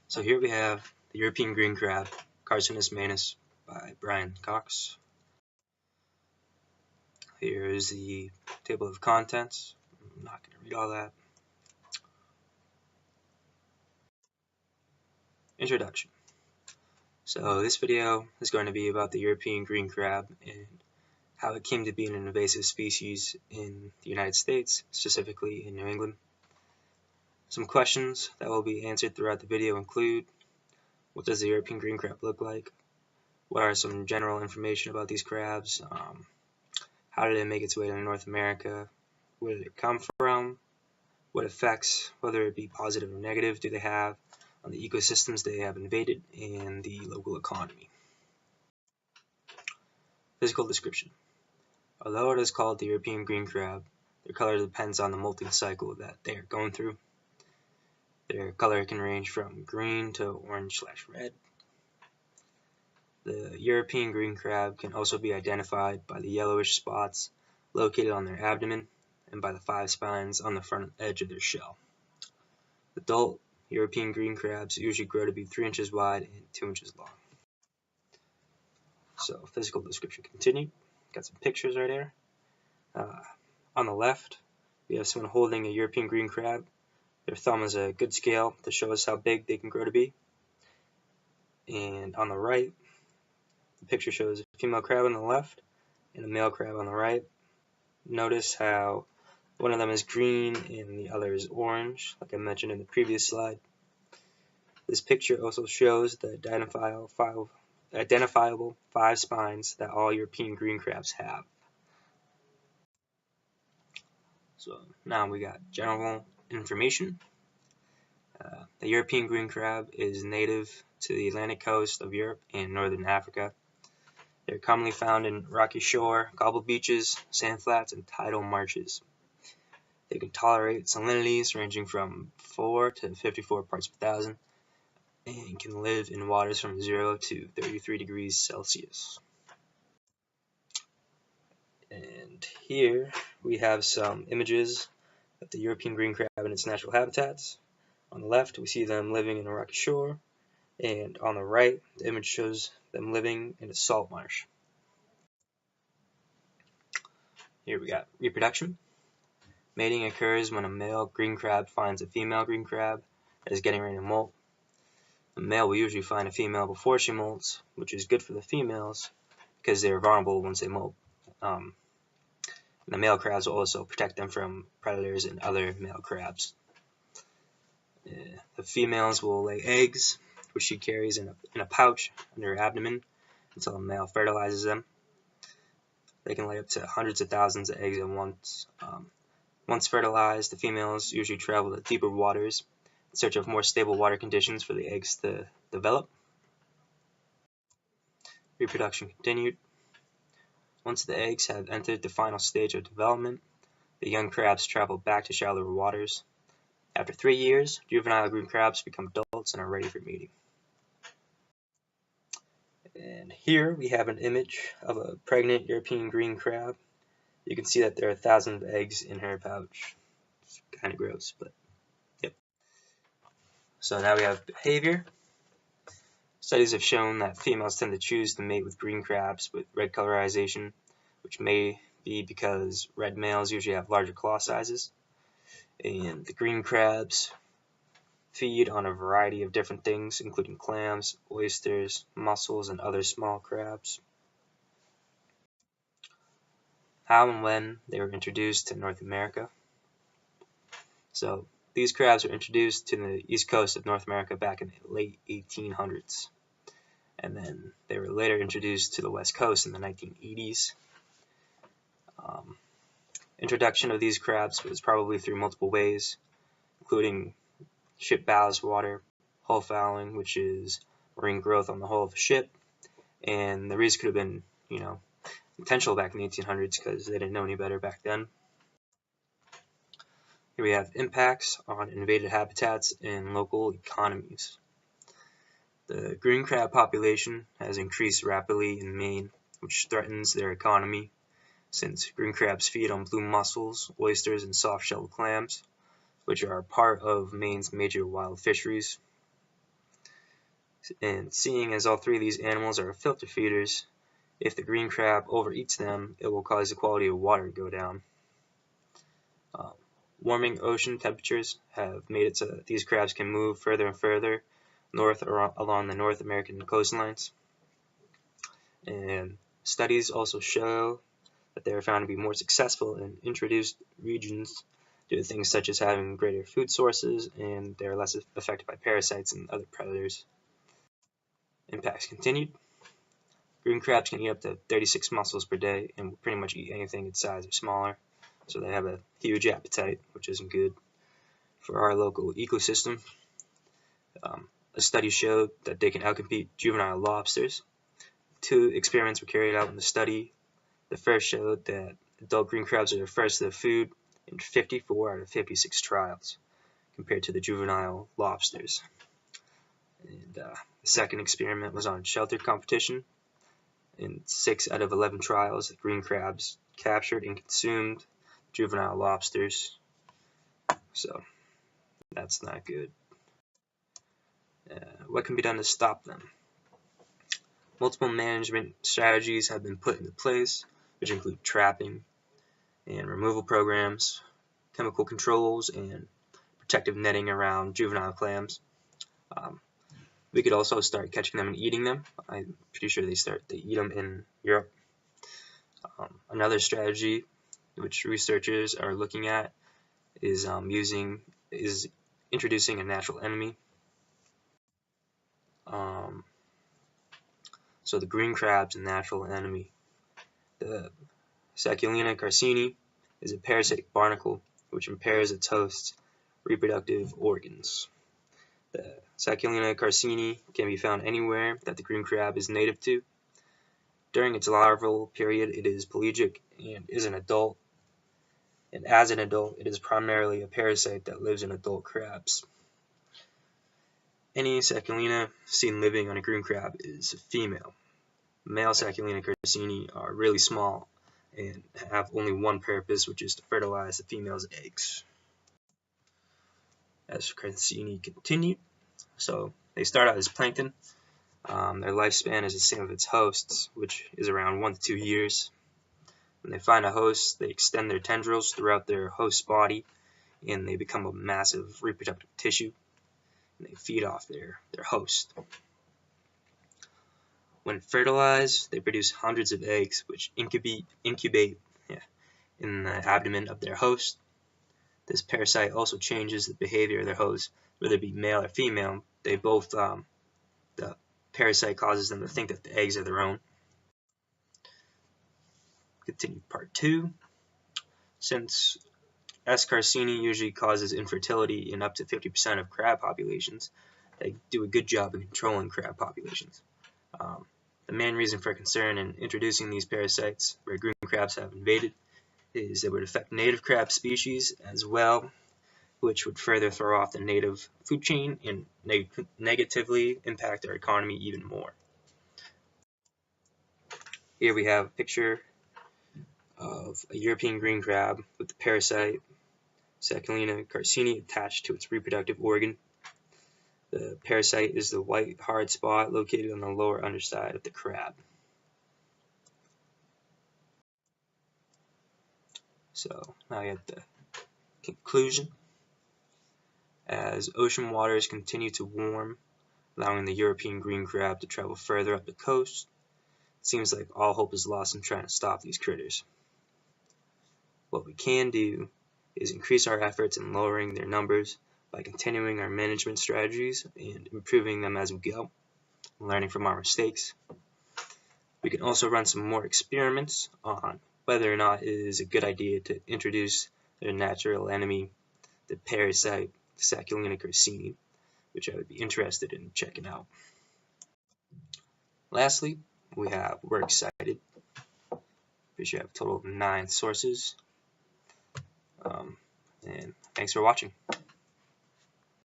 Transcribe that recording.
So here we have the European green crab, Carcinus manus, by Brian Cox. Here is the table of contents. I'm not going to read all that. Introduction. So this video is going to be about the European green crab and how it came to be an invasive species in the United States, specifically in New England. Some questions that will be answered throughout the video include: what does the European green crab look like? What are some general information about these crabs? How did it make its way to North America? Where did it come from? What effects, whether it be positive or negative, do they have on the ecosystems they have invaded and the local economy? Physical description. Although it is called the European green crab, their color depends on the molting cycle that they are going through. Their color can range from green to orange/red. The European green crab can also be identified by the yellowish spots located on their abdomen and by the 5 spines on the front edge of their shell. Adult European green crabs usually grow to be 3 inches wide and 2 inches long. So, physical description continued. Got some pictures right there. On the left, we have someone holding a European green crab. Their thumb is a good scale to show us how big they can grow to be. And on the right, the picture shows a female crab on the left and a male crab on the right. Notice how one of them is green and the other is orange, like I mentioned in the previous slide. This picture also shows the identifiable 5 spines that all European green crabs have. So now we got general information. The European green crab is native to the Atlantic coast of Europe and northern Africa. They're commonly found in rocky shore, cobble beaches, sand flats, and tidal marshes. They can tolerate salinities ranging from 4 to 54 parts per thousand and can live in waters from 0 to 33 degrees Celsius. And here we have some images of the European green crab in its natural habitats. On the left, we see them living in a rocky shore, and on the right, the image shows them living in a salt marsh. Here we got reproduction. Mating occurs when a male green crab finds a female green crab that is getting ready to molt. The male will usually find a female before she molts, which is good for the females because they are vulnerable once they molt. The male crabs will also protect them from predators and other male crabs. The females will lay eggs, which she carries in a pouch under her abdomen until the male fertilizes them. They can lay up to hundreds of thousands of eggs at once. Once fertilized, the females usually travel to deeper waters in search of more stable water conditions for the eggs to develop. Reproduction continued. Once the eggs have entered the final stage of development, the young crabs travel back to shallower waters. After 3 years, juvenile green crabs become adults and are ready for mating. And here we have an image of a pregnant European green crab. You can see that there are thousands of eggs in her pouch. It's kind of gross, but yep. So now we have behavior. Studies have shown that females tend to choose to mate with green crabs with red colorization, which may be because red males usually have larger claw sizes. And the green crabs feed on a variety of different things, including clams, oysters, mussels, and other small crabs. How and when they were introduced to North America. So these crabs were introduced to the east coast of North America back in the late 1800s. And then they were later introduced to the west coast in the 1980s. Introduction of these crabs was probably through multiple ways, including ship ballast water, hull fouling, which is marine growth on the hull of a ship, and the reason could have been, intentional back in the 1800s because they didn't know any better back then. Here we have impacts on invaded habitats and local economies. The green crab population has increased rapidly in Maine, which threatens their economy, since green crabs feed on blue mussels, oysters, and soft-shelled clams, which are part of Maine's major wild fisheries. And seeing as all three of these animals are filter feeders, if the green crab overeats them, it will cause the quality of water to go down. Warming ocean temperatures have made it so that these crabs can move further and further north or along the North American coastlines. And studies also show that they are found to be more successful in introduced regions due to things such as having greater food sources, and they are less affected by parasites and other predators. Impacts continued. Green crabs can eat up to 36 mussels per day and will pretty much eat anything its size or smaller, so they have a huge appetite, which isn't good for our local ecosystem. A study showed that they can outcompete juvenile lobsters. 2 experiments were carried out in the study. The first showed that adult green crabs are the first to the food in 54 out of 56 trials, compared to the juvenile lobsters. And the second experiment was on sheltered competition. In 6 out of 11 trials, the green crabs captured and consumed juvenile lobsters. So that's not good. What can be done to stop them? Multiple management strategies have been put into place, which include trapping and removal programs, chemical controls, and protective netting around juvenile clams. We could also start catching them and eating them. I'm pretty sure they eat them in Europe. Another strategy which researchers are looking at is introducing a natural enemy. So the green crab's a natural enemy. The Sacculina carcini is a parasitic barnacle which impairs its host's reproductive organs. The Sacculina carcini can be found anywhere that the green crab is native to. During its larval period, it is pelagic and is an adult. And as an adult, it is primarily a parasite that lives in adult crabs. Any Sacculina seen living on a green crab is a female. Male Sacculina carcini are really small and have only one purpose, which is to fertilize the female's eggs. As carcini continue, so they start out as plankton. Their lifespan is the same as its hosts, which is around 1 to 2 years. When they find a host, they extend their tendrils throughout their host's body, and they become a massive reproductive tissue, and they feed off their host. When fertilized, they produce hundreds of eggs, which incubate in the abdomen of their host. This parasite also changes the behavior of their host, whether it be male or female. They both, the parasite causes them to think that the eggs are their own. Continue part 2. Since S. carcini usually causes infertility in up to 50% of crab populations, they do a good job of controlling crab populations. The main reason for concern in introducing these parasites where green crabs have invaded is it would affect native crab species as well, which would further throw off the native food chain and negatively impact our economy even more. Here we have a picture of a European green crab with the parasite Sacculina carcini attached to its reproductive organ. The parasite is the white hard spot located on the lower underside of the crab. So now we have the conclusion. As ocean waters continue to warm, allowing the European green crab to travel further up the coast, it seems like all hope is lost in trying to stop these critters. What we can do is increase our efforts in lowering their numbers by continuing our management strategies and improving them as we go, learning from our mistakes. We can also run some more experiments on whether or not it is a good idea to introduce their natural enemy, the parasite Sacculina carcini, which I would be interested in checking out. Lastly, we have Works Cited, which you have a total of 9 sources. And thanks for watching.